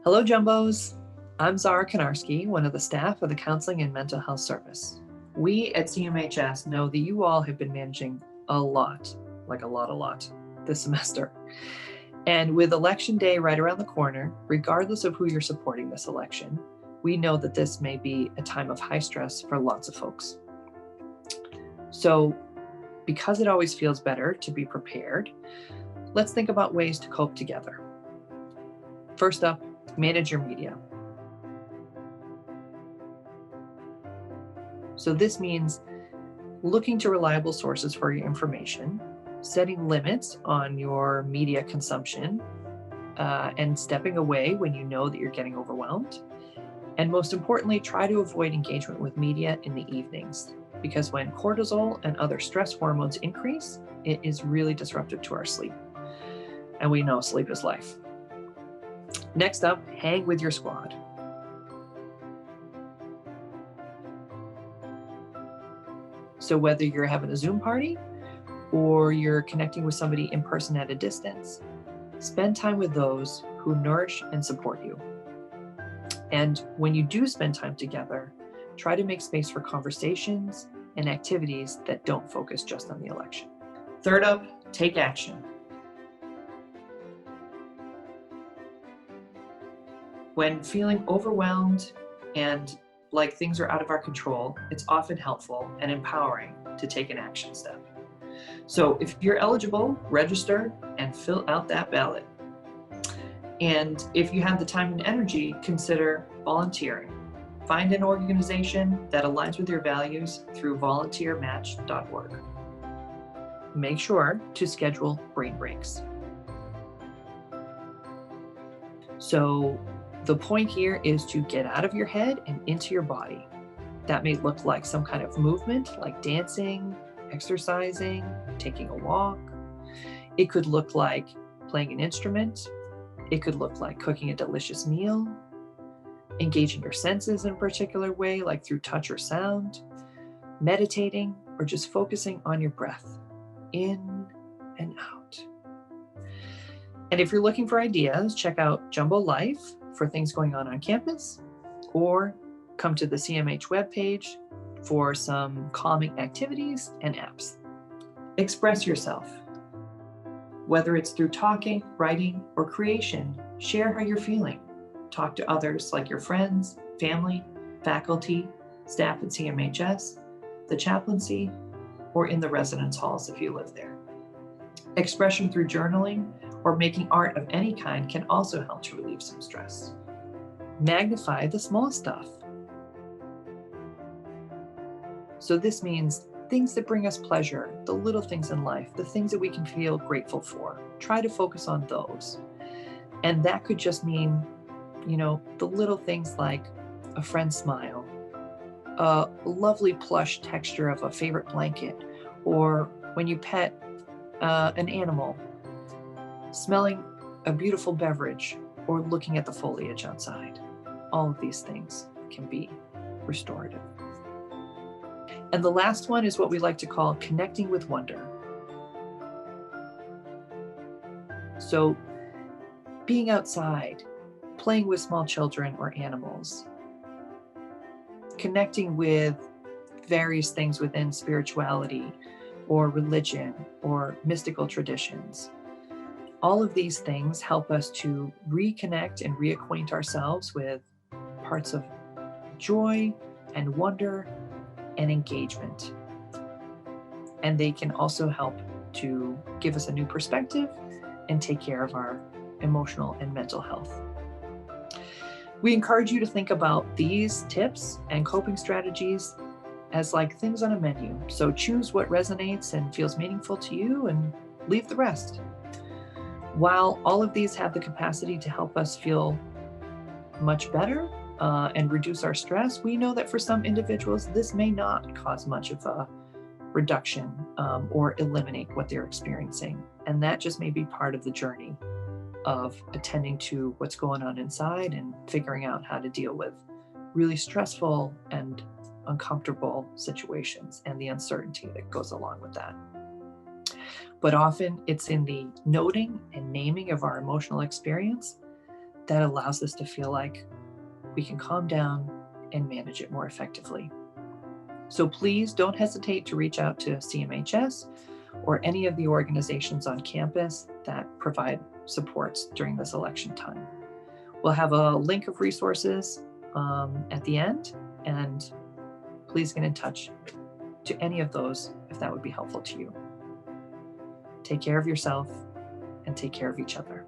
Hello, Jumbos. I'm Zara Konarski, one of the staff of the Counseling and Mental Health Service. We at CMHS know that you all have been managing a lot, like a lot, this semester. And with Election Day right around the corner, regardless of who you're supporting this election, we know that this may be a time of high stress for lots of folks. So, because it always feels better to be prepared, let's think about ways to cope together. First up, manage your media. So this means looking to reliable sources for your information, setting limits on your media consumption, and stepping away when you know that you're getting overwhelmed. And most importantly, try to avoid engagement with media in the evenings, because when cortisol and other stress hormones increase, it is really disruptive to our sleep. And we know sleep is life. Next up, hang with your squad. So whether you're having a Zoom party or you're connecting with somebody in person at a distance, spend time with those who nourish and support you. And when you do spend time together, try to make space for conversations and activities that don't focus just on the election. Third up, take action. When feeling overwhelmed and like things are out of our control, it's often helpful and empowering to take an action step. So if you're eligible, register and fill out that ballot. And if you have the time and energy, consider volunteering. Find an organization that aligns with your values through volunteermatch.org. Make sure to schedule brain breaks. So the point here is to get out of your head and into your body. That may look like some kind of movement, like dancing, exercising, taking a walk. It could look like playing an instrument. It could look like cooking a delicious meal, engaging your senses in a particular way, like through touch or sound, meditating, or just focusing on your breath, in and out. And if you're looking for ideas, check out Jumbo Life for things going on campus, or come to the CMH webpage for some calming activities and apps. Express yourself. Whether it's through talking, writing, or creation, share how you're feeling. Talk to others like your friends, family, faculty, staff at CMHS, the chaplaincy, or in the residence halls if you live there. Expression through journaling or making art of any kind can also help to relieve some stress. Magnify the small stuff. So this means things that bring us pleasure, the little things in life, the things that we can feel grateful for. Try to focus on those. And that could just mean, the little things like a friend's smile, a lovely plush texture of a favorite blanket, or when you pet an animal, smelling a beautiful beverage, or looking at the foliage outside. All of these things can be restorative. And the last one is what we like to call connecting with wonder. So being outside, playing with small children or animals, connecting with various things within spirituality or religion or mystical traditions. All of these things help us to reconnect and reacquaint ourselves with parts of joy and wonder and engagement. And they can also help to give us a new perspective and take care of our emotional and mental health. We encourage you to think about these tips and coping strategies as like things on a menu. So choose what resonates and feels meaningful to you and leave the rest. While all of these have the capacity to help us feel much better and reduce our stress, we know that for some individuals, this may not cause much of a reduction or eliminate what they're experiencing. And that just may be part of the journey of attending to what's going on inside and figuring out how to deal with really stressful and uncomfortable situations and the uncertainty that goes along with that. But often it's in the noting and naming of our emotional experience that allows us to feel like we can calm down and manage it more effectively. So please don't hesitate to reach out to CMHS or any of the organizations on campus that provide supports during this election time. We'll have a link of resources at the end, and please get in touch to any of those if that would be helpful to you. Take care of yourself and take care of each other.